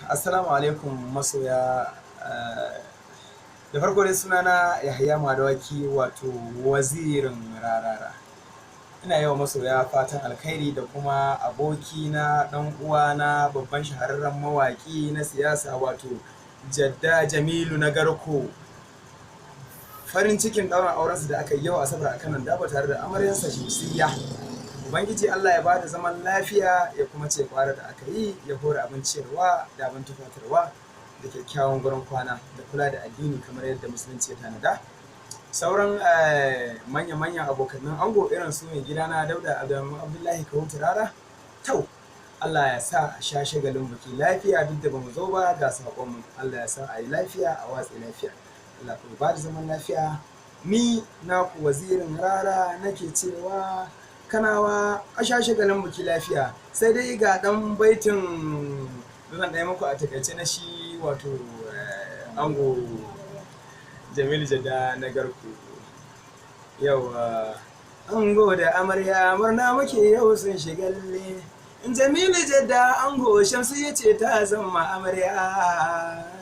Assalamu alaikum masoya. Da farko dai sunana Yahaya Madawaki, wato wazirin rarara. Ina yawa masoya fatan alkhairi da kuma abokina ɗan uwana babban shahararren mawaƙi na siyasa, wato Jadda Jamilu na Garko. Farin cikin ɗaurin aurensu da aka yi yau Asabar a Kanon Dabo tare da amaryarsa Shamsiyya. Ubangiji Allah ya bada zaman lafiya, ya kuma ce kwara da aka yi, ya hore abin ciyarwa da abin tufatarwa da kyakkyawan gurin kwana da kula da addini kamar yadda musulunci ya tanada. Sauran manya-manyan abokanan ango irin su mai gidana Dauda Abdullahi Kahutu Rara. Tau, Allah ya sa a sha shagalin biki lafiya, duk da bamu zo ba ga saƙonmu. Allah ya sa a yi lafiya, a watsi lafiya. Allah ya ba da zaman lafiya. Ni naku wazirin rara nake cewa Kanawa a sha shagalin biki lafiya. Sai dai ga ɗan baitin zan ɗaya muku a takaice na shi wato ango Jamilu Jadda na Garko. Yau ango da amarya murna muke yau sun shigalle. Jamilu Jadda ango Shamsiyya ce ta zama amarya.